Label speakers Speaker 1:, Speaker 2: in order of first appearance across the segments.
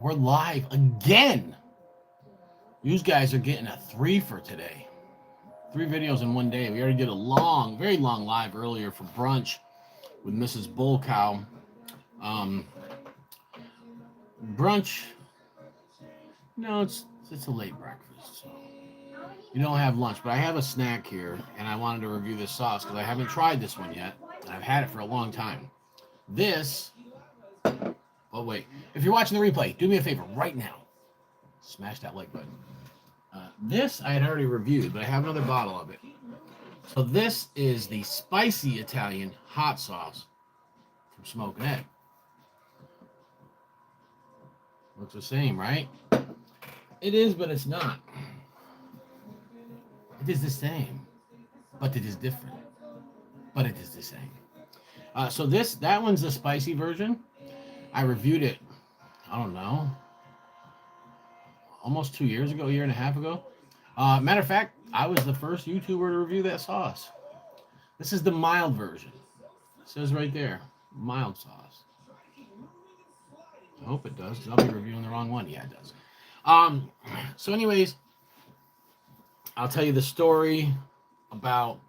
Speaker 1: We're live again. You guys are getting a 3 for today. 3 videos in one day. We already did a long, very long live earlier for brunch with Mrs. Bull Cow. Brunch, no, it's a late breakfast. So you don't have lunch, but I have a snack here, and I wanted to review this sauce because I haven't tried this one yet, and I've had it for a long time. This, oh wait, if you're watching the replay, do me a favor right now. Smash that like button. This I had already reviewed, but I have another bottle of it. So this is the spicy Italian hot sauce from Smokin. Looks the same, right? It is, but it's not. It is the same, but it is different. But it is the same. So that one's the spicy version. I reviewed it, I don't know, almost 2 years ago, a year and a half ago. Matter of fact, I was the first YouTuber to review that sauce. This is the mild version. It says right there, mild sauce. I hope it does, because I'll be reviewing the wrong one. Yeah, it does. So anyways, I'll tell you the story about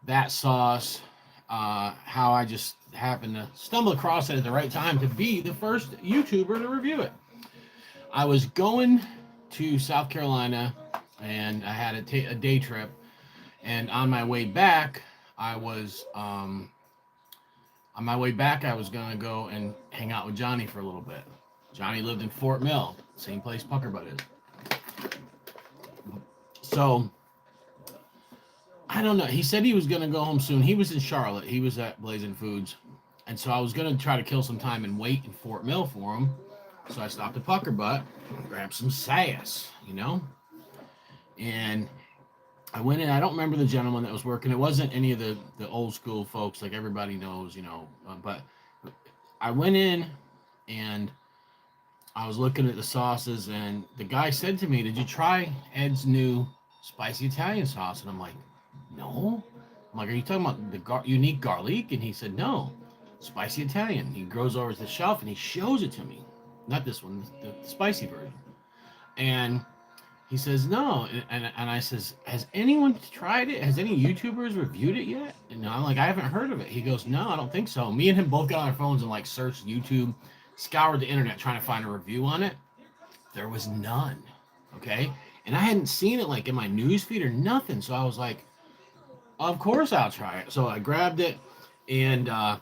Speaker 1: that sauce, how I just happened to stumble across it at the right time to be the first YouTuber to review it. I was going to South Carolina, and I had a day trip, and on my way back, I was going to go and hang out with Johnny for a little bit. Johnny lived in Fort Mill, same place Puckerbutt is. So, I don't know. He said he was going to go home soon. He was in Charlotte. He was at Blazing Foods. And so I was going to try to kill some time and wait in Fort Mill for him. So I stopped at Puckerbutt, grabbed some sass, and I went in. I don't remember the gentleman that was working. It wasn't any of the old school folks like everybody knows, but I went in and I was looking at the sauces, and the guy said to me, "Did you try Ed's new spicy Italian sauce?" And I'm like, "No." I'm like, "Are you talking about the unique garlic?" And he said, "No, spicy Italian." He goes over to the shelf and he shows it to me. Not this one, the spicy version. And he says, "No." And I says, "Has anyone tried it? Has any YouTubers reviewed it yet?" And I'm like, "I haven't heard of it." He goes, "No, I don't think so." Me and him both got on our phones and searched YouTube, scoured the internet trying to find a review on it. There was none. Okay. And I hadn't seen it in my news feed or nothing. So I was like, of course I'll try it. So I grabbed it, and I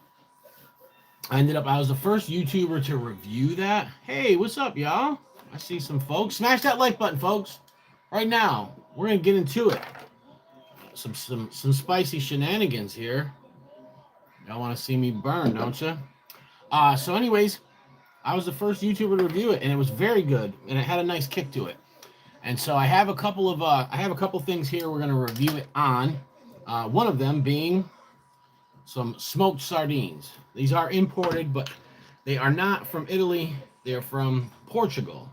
Speaker 1: was the first YouTuber to review that. Hey, what's up, y'all? I see some folks. Smash that like button, folks. Right now, we're going to get into it. Some spicy shenanigans here. Y'all want to see me burn, don't you? So anyways, I was the first YouTuber to review it, and it was very good, and it had a nice kick to it. And so I have a couple things here we're going to review it on. One of them being some smoked sardines. These are imported, but they are not from Italy. They're from Portugal.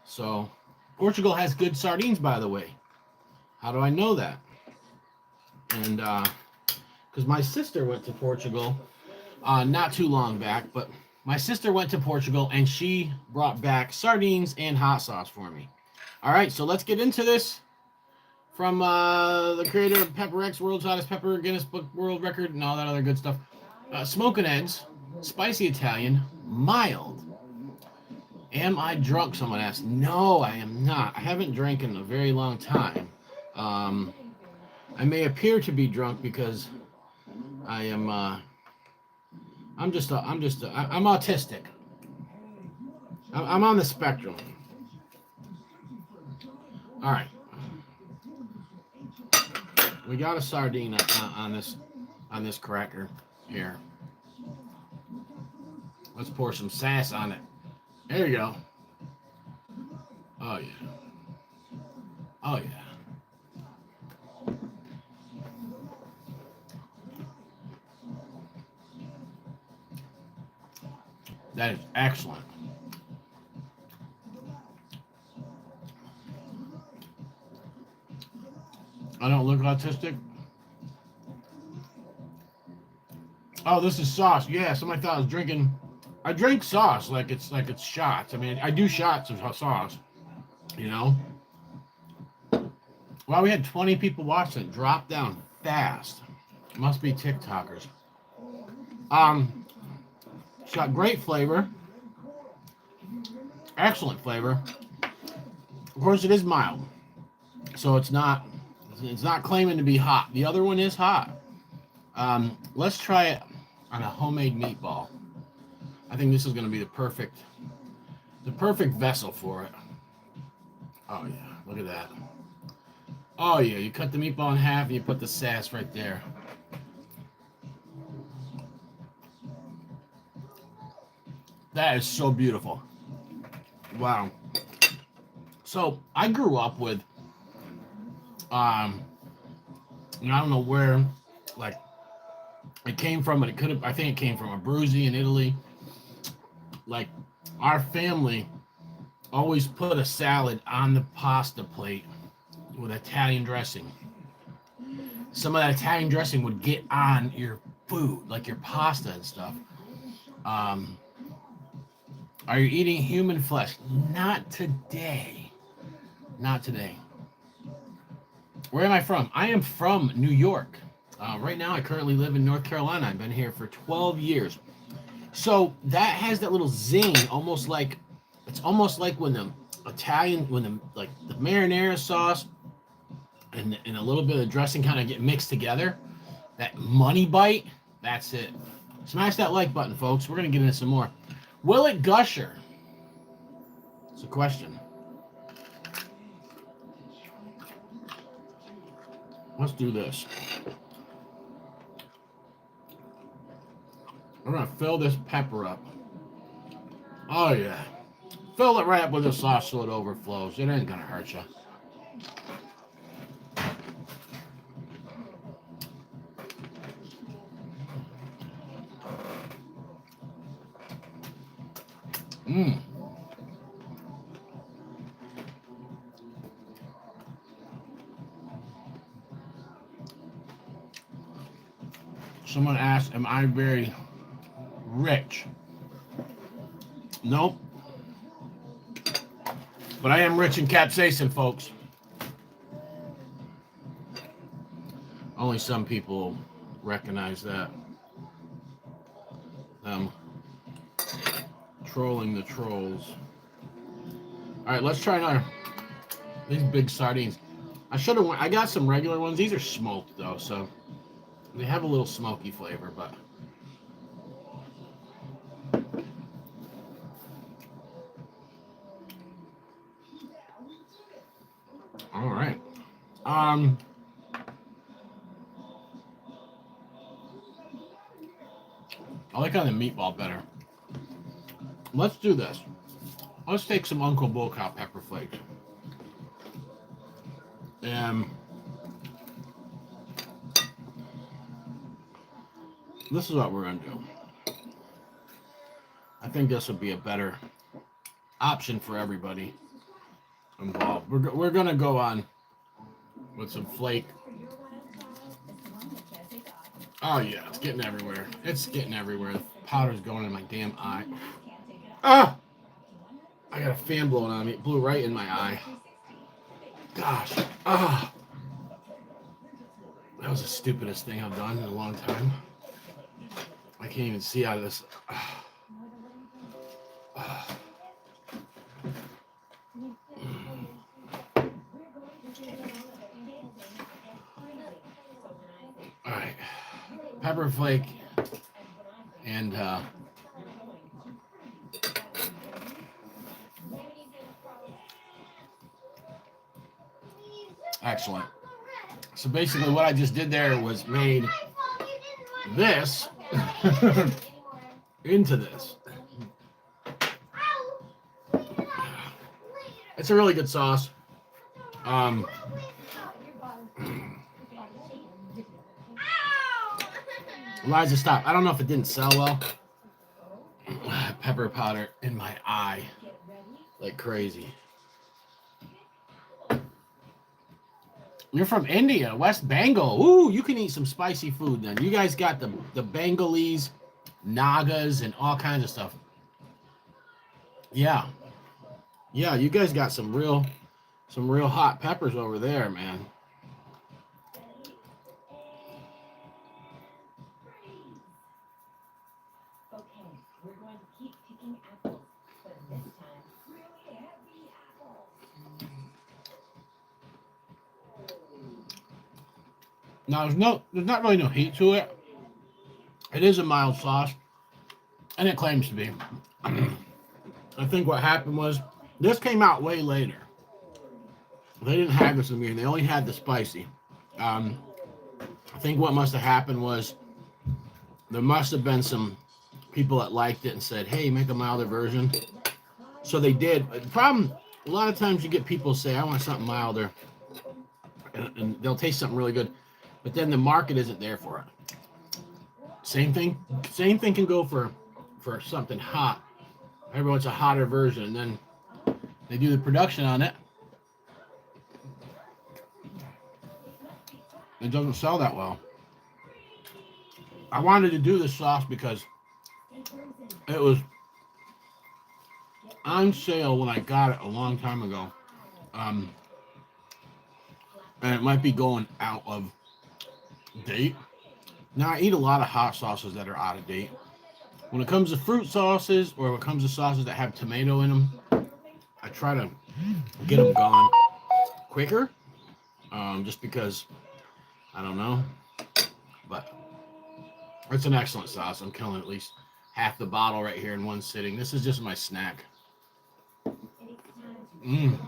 Speaker 1: So Portugal has good sardines, by the way. How do I know that? And because my sister went to Portugal not too long back, but my sister went to Portugal and she brought back sardines and hot sauce for me. All right, so let's get into this. From the creator of Pepper X, World's Hottest Pepper, Guinness Book World Record, and all that other good stuff. Smokin' Ed's, spicy Italian, mild. Am I drunk? Someone asked. No, I am not. I haven't drank in a very long time. I may appear to be drunk because I am. I'm autistic. I'm on the spectrum. All right. We got a sardine on this cracker here. Let's pour some sass on it. There you go. Oh yeah. Oh yeah. That is excellent. I don't look autistic. Oh, this is sauce. Yeah, somebody thought I was drinking I drink sauce like it's shots. I mean, I do shots of sauce. You know. Well, we had 20 people watching it. Drop down fast. Must be TikTokers. It's got great flavor. Excellent flavor. Of course, it is mild, so it's not claiming to be hot. The other one is hot. Let's try it on a homemade meatball. I think this is going to be the perfect vessel for it. Oh yeah, look at that. Oh yeah, you cut the meatball in half and you put the sass right there. That is so beautiful. Wow. So I grew up with, I don't know where, like, it came from, but it could have. I think it came from Abruzzi in Italy. Like, our family always put a salad on the pasta plate with Italian dressing. Some of that Italian dressing would get on your food, like your pasta and stuff. Are you eating human flesh? Not today. Not today. Where am I from? I am from New York. Right now, I currently live in North Carolina. I've been here for 12 years. So that has that little zing, almost like when the the marinara sauce and a little bit of dressing kind of get mixed together. That money bite, that's it. Smash that like button, folks. We're gonna get into some more. Will it gusher? It's a question. Let's do this. I'm gonna fill this pepper up. Oh yeah. Fill it right up with the sauce so it overflows. It ain't gonna hurt you. Mmm. Someone asked, am I very rich? Nope. But I am rich in capsaicin, folks. Only some people recognize that. Trolling the trolls. All right, let's try another. These big sardines. I got some regular ones. These are smoked though, so they have a little smoky flavor, but. All right. I like on the meatball better. Let's do this. Let's take some Uncle Bullcow pepper flakes. This is what we're going to do. I think this would be a better option for everybody involved. We're going to go on with some flake. Oh, yeah, it's getting everywhere. It's getting everywhere. The powder's going in my damn eye. Ah! I got a fan blowing on me. It blew right in my eye. Gosh. Ah! That was the stupidest thing I've done in a long time. I can't even see out of this. All right. Pepper flake and excellent. So basically what I just did there was made this into this. It's a really good sauce. Eliza, stop. I don't know if it didn't sell well. Pepper powder in my eye like crazy. You're from India, West Bengal. Ooh, you can eat some spicy food then. You guys got the Bengalese, Nagas, and all kinds of stuff. Yeah, yeah. You guys got some real hot peppers over there, man. Now there's not really no heat to it. It is a mild sauce, and it claims to be. I think what happened was this came out way later. They didn't have this in the beginning. They only had the spicy. Um, I think what must have happened was there must have been some people that liked it and said, "Hey, make a milder version." So they did. The problem, a lot of times you get people say, "I want something milder," and they'll taste something really good, but then the market isn't there for it. Same thing. Same thing can go for something hot. Everyone wants a hotter version, and then they do the production on it. It doesn't sell that well. I wanted to do this sauce because it was on sale when I got it a long time ago. Um, and it might be going out of date. Now, I eat a lot of hot sauces that are out of date. When it comes to fruit sauces or when it comes to sauces that have tomato in them, I try to get them gone quicker just because, I don't know. But it's an excellent sauce. I'm killing at least half the bottle right here in one sitting. This is just my snack. Mm.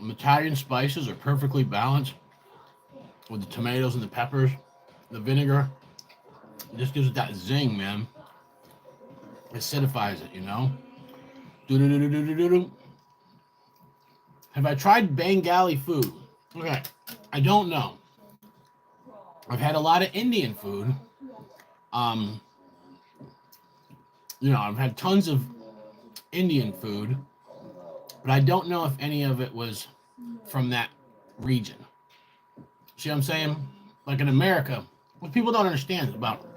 Speaker 1: Italian spices are perfectly balanced with the tomatoes and the peppers, the vinegar. It just gives it that zing, man. It acidifies it, you know? Do-do-do-do-do-do-do. Have I tried Bengali food? Okay, I don't know. I've had a lot of Indian food. Um, I've had tons of Indian food, but I don't know if any of it was from that region. See what I'm saying? Like in America, what people don't understand about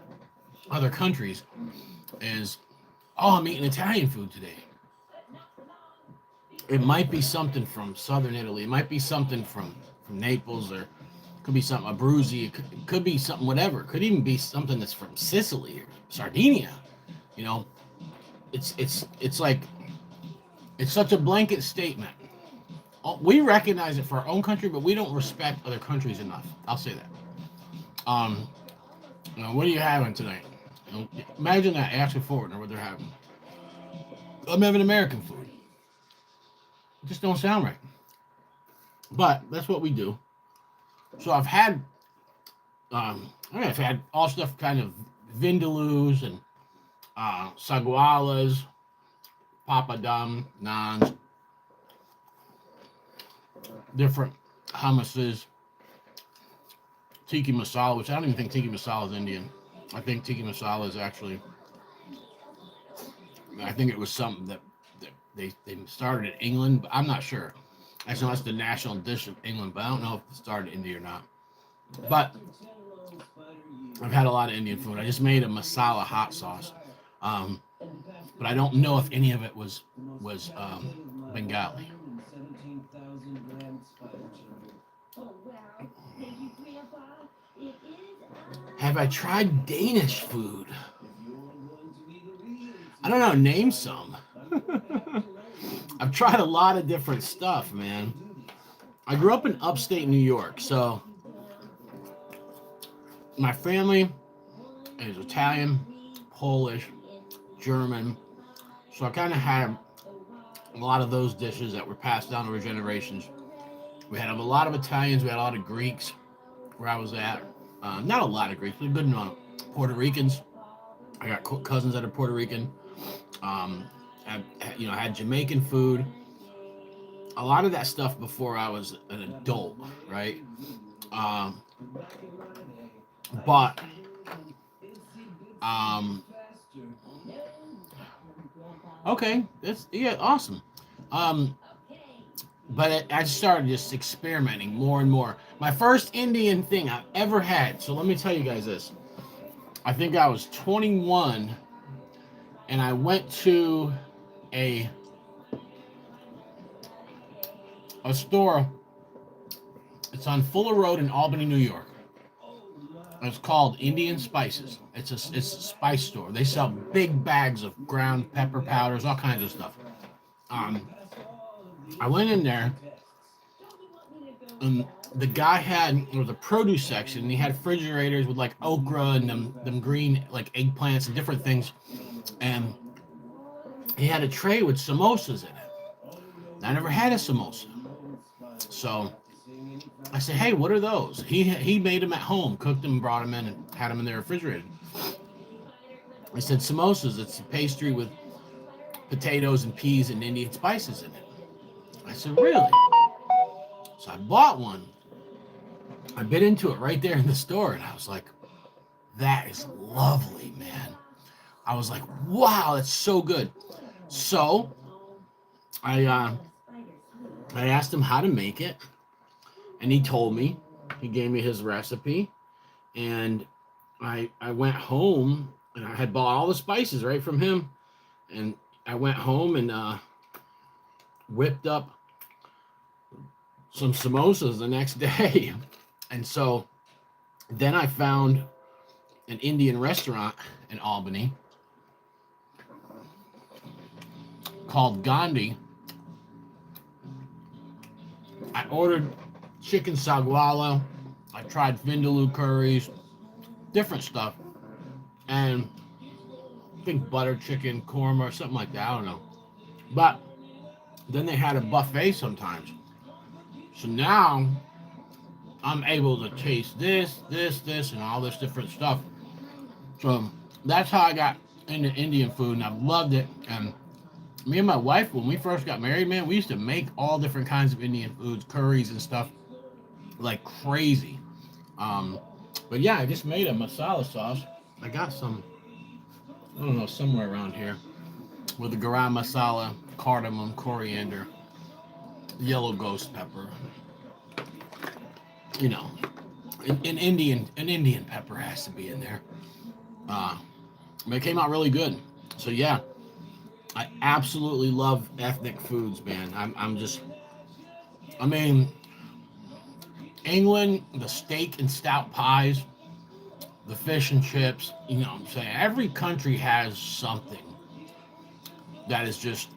Speaker 1: other countries is, oh, I'm eating Italian food today. It might be something from southern Italy. It might be something from Naples, or it could be something Abruzzi. It could be something whatever. It could even be something that's from Sicily or Sardinia. You know, it's like it's such a blanket statement. We recognize it for our own country, but we don't respect other countries enough. I'll say that. Um, what are you having tonight? Imagine that. Ask a foreigner what they're having. I'm having American food. It just don't sound right. But that's what we do. So I've had all stuff kind of vindaloos and sagualas, papadum, naans, different hummuses, tiki masala, which I don't even think tiki masala is Indian. I think tiki masala is actually, I think it was something that they started in England, but I'm not sure. Actually, that's the national dish of England, but I don't know if it started in India or not. But I've had a lot of Indian food. I just made a masala hot sauce, um, but I don't know if any of it was Bengali. Have I tried Danish food? I don't know. Name some. I've tried a lot of different stuff, man. I grew up in upstate New York, so my family is Italian, Polish, German. So I kind of had a lot of those dishes that were passed down over generations. We had a lot of Italians, we had a lot of Greeks where I was at. Not a lot of Greeks, but a good amount of Puerto Ricans. I got cousins that are Puerto Rican. Um, I had Jamaican food. A lot of that stuff before I was an adult, right? Um, but um, okay, that's yeah, awesome. Um, But I started just experimenting more and more. My first Indian thing I've ever had. So let me tell you guys this. I think I was 21, and I went to a a store. It's on Fuller Road in Albany, New York. It's called Indian Spices. It's a spice store. They sell big bags of ground pepper powders, all kinds of stuff. Um, I went in there, and the guy had it was a produce section. And he had refrigerators with like okra and them green like eggplants and different things. And he had a tray with samosas in it. I never had a samosa, so I said, "Hey, what are those?" He made them at home, cooked them, brought them in, and had them in the refrigerator. He said, "Samosas. It's a pastry with potatoes and peas and Indian spices in it." I said, "Really?" So I bought one. I bit into it right there in the store, and I was like, "That is lovely, man." I was like, "Wow, that's so good." So I uh, I asked him how to make it, and he told me. He gave me his recipe, and I went home and I had bought all the spices right from him, and I went home and whipped up some samosas the next day, and so then I found an Indian restaurant in Albany called Gandhi. I ordered chicken sagwala. I tried vindaloo curries, different stuff, and I think butter chicken korma or something like that. I don't know. But then they had a buffet sometimes. So now I'm able to taste this, and all this different stuff. So that's how I got into Indian food, and I've loved it. And me and my wife, when we first got married, man, we used to make all different kinds of Indian foods, curries and stuff, like crazy. Um, but yeah, I just made a masala sauce. I got some, I don't know, somewhere around here with the garam masala, cardamom, coriander, yellow ghost pepper. You know, an Indian pepper has to be in there. Uh, but it came out really good. So yeah, I absolutely love ethnic foods, man. I'm just, I mean, England, the steak and stout pies, the fish and chips. You know what I'm saying? Every country has something that is just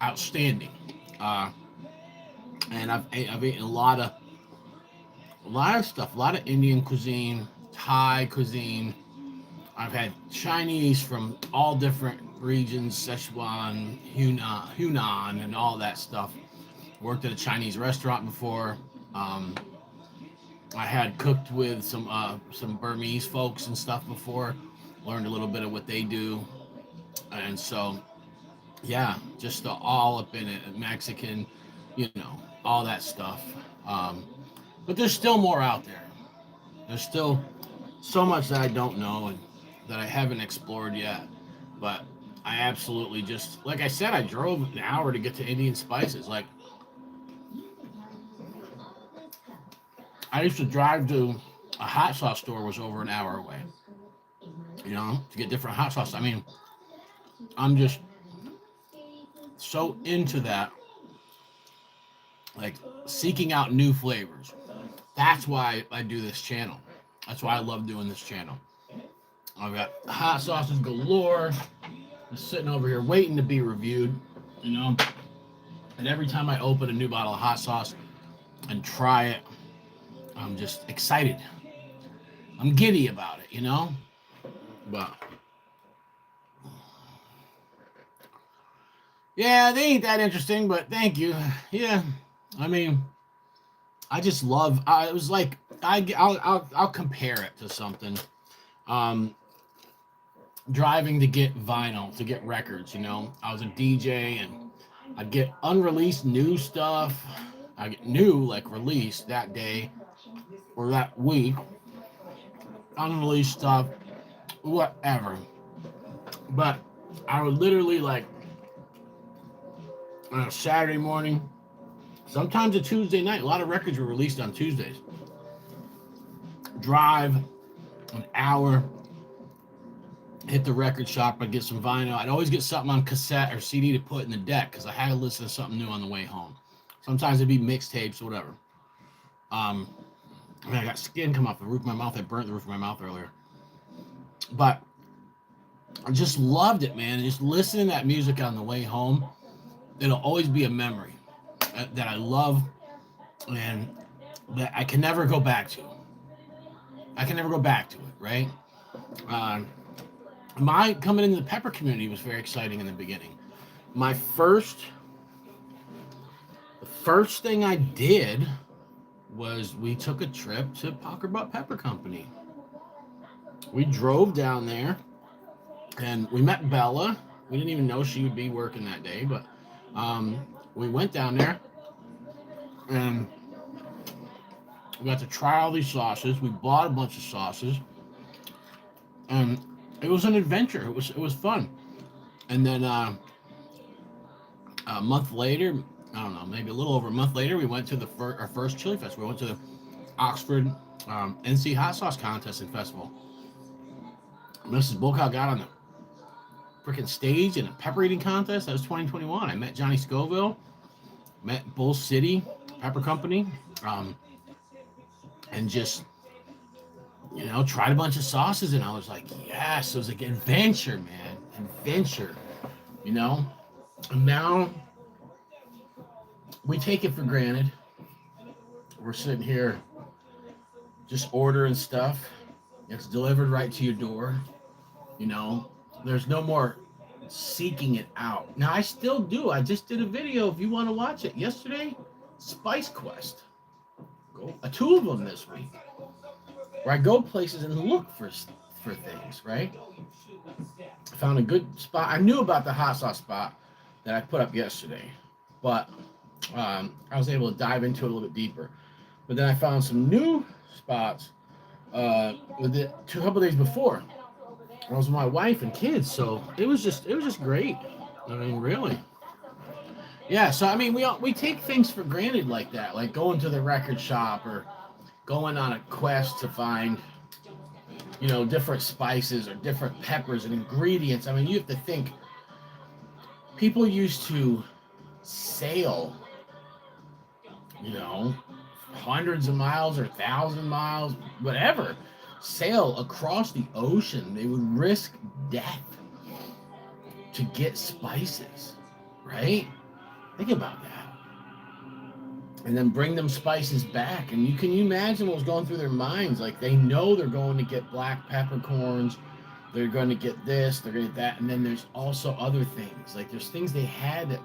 Speaker 1: outstanding. Uh, and I've eaten a lot of stuff, a lot of Indian cuisine, Thai cuisine. I've had Chinese from all different regions, Sichuan, Hunan, and all that stuff. Worked at a Chinese restaurant before. Um, I had cooked with some Burmese folks and stuff before. Learned a little bit of what they do, and so yeah, just all up in it. Mexican, all that stuff. Um, but there's still more out there. There's still so much that I don't know and that I haven't explored yet. But I absolutely just, like I said, I drove an hour to get to Indian Spices. Like, I used to drive to a hot sauce store was over an hour away, to get different hot sauce. I mean, I'm just so into that, like seeking out new flavors. That's why I do this channel. That's why I love doing this channel. I've got hot sauces galore, just sitting over here waiting to be reviewed, you know. And every time I open a new bottle of hot sauce and try it, I'm just excited. I'm giddy about it. But yeah, they ain't that interesting, but thank you. Yeah, I mean, I just love. It was like I'll compare it to something. Um, Driving to get vinyl, to get records. I was a DJ, and I'd get unreleased new stuff. I get new, like, released that day or that week, unreleased stuff, whatever. But I would literally, like, on a Saturday morning, Sometimes a Tuesday night. A lot of records were released on Tuesdays. Drive an hour, hit the record shop, I'd get some vinyl. I'd always get something on cassette or CD to put in the deck because I had to listen to something new on the way home. Sometimes it'd be mixtapes or whatever. Um, I mean, I got skin come off the roof of my mouth. I burnt the roof of my mouth earlier. But I just loved it, man. Just listening to that music on the way home, it'll always be a memory that I love and that I can never go back to. I can never go back to it, right? Uh, my coming into the pepper community was very exciting in the beginning. My the first thing I did was we took a trip to Puckerbutt Pepper Company. We drove down there and we met Bella. We didn't even know she would be working that day, but we went down there and we got to try all these sauces. We bought a bunch of sauces, and it was an adventure. It was fun. And then a month later, I don't know, maybe a little over a month later, we went to our first Chili Fest. We went to the Oxford NC Hot Sauce Contest and Festival. Mrs. Bulcock got on the freaking stage in a pepper eating contest. That was 2021. I met Johnny Scoville, met Bull City Pepper Company, and just, tried a bunch of sauces. And I was like, yes, it was like adventure, man. Adventure, And now we take it for granted. We're sitting here just ordering stuff. It's delivered right to your door. There's no more seeking it out. Now, I still do. I just did a video, if you want to watch it, yesterday. Spice Quest. Two of them this week. Where I go places and look for things, right? I found a good spot. I knew about the hot sauce spot that I put up yesterday. But I was able to dive into it a little bit deeper. But then I found some new spots with it a couple days before. I was with my wife and kids, so it was just great. I mean, really. Yeah, so I mean, we take things for granted like that, like going to the record shop or going on a quest to find, different spices or different peppers and ingredients. I mean, you have to think. People used to sail, hundreds of miles or 1,000 miles, whatever. Sail across the ocean. They would risk death to get spices, right? Think about that. And then bring them spices back. And you imagine what was going through their minds. Like, they know they're going to get black peppercorns. They're going to get this. They're going to get that. And then there's also other things. Like, there's things they had that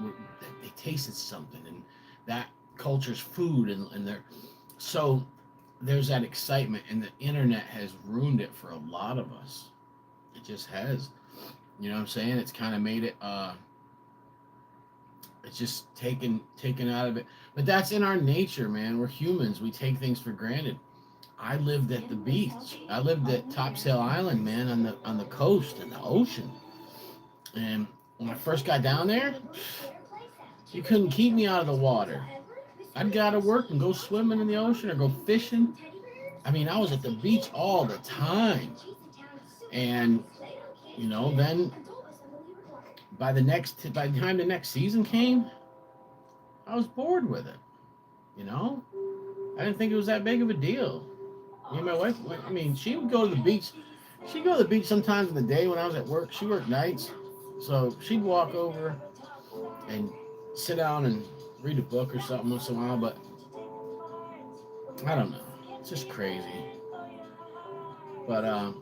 Speaker 1: they tasted something. And that culture's food. And they're... So there's that excitement, and the internet has ruined it for a lot of us. It just has. You know what I'm saying? It's kind of made it, it's just taken out of it. But that's in our nature, man. We're humans. We take things for granted. I lived at the beach. I lived at Topsail Island, man, on the coast, in the ocean. And when I first got down there, you couldn't keep me out of the water. I'd go to work and go swimming in the ocean or go fishing. I mean, I was at the beach all the time. And, then by the time the next season came, I was bored with it. I didn't think it was that big of a deal. Me and my wife, I mean, she would go to the beach. She'd go to the beach sometimes in the day when I was at work. She worked nights. So she'd walk over and sit down and read a book or something once in a while, but I don't know. It's just crazy. But,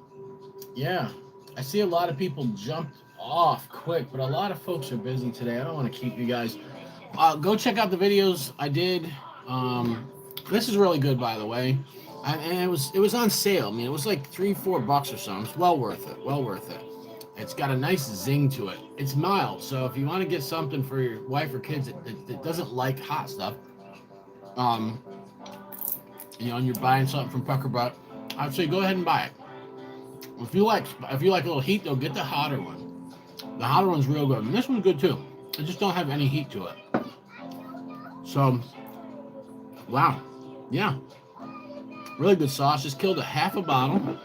Speaker 1: yeah, I see a lot of people jumped off quick, but a lot of folks are busy today. I don't want to keep you guys. Go check out the videos I did. This is really good, by the way. And it was on sale. I mean, it was like $3-4 or something. It's well worth it. Well worth it. It's got a nice zing to it. It's mild, so if you want to get something for your wife or kids that doesn't like hot stuff, and you're buying something from Puckerbutt, I'd say go ahead and buy it. If you like a little heat, though, get the hotter one. The hotter one's real good, and this one's good too. It just don't have any heat to it. So Wow. Yeah. Really good sauce. Just killed a half a bottle.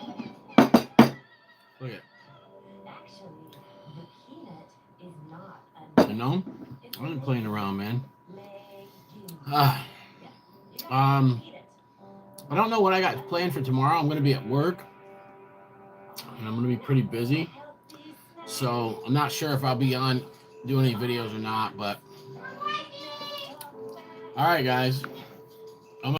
Speaker 1: Look at it. You know? I ain't playing around, man. Ah. I don't know what I got planned for tomorrow. I'm going to be at work, and I'm going to be pretty busy. So I'm not sure if I'll be on doing any videos or not. But all right, guys.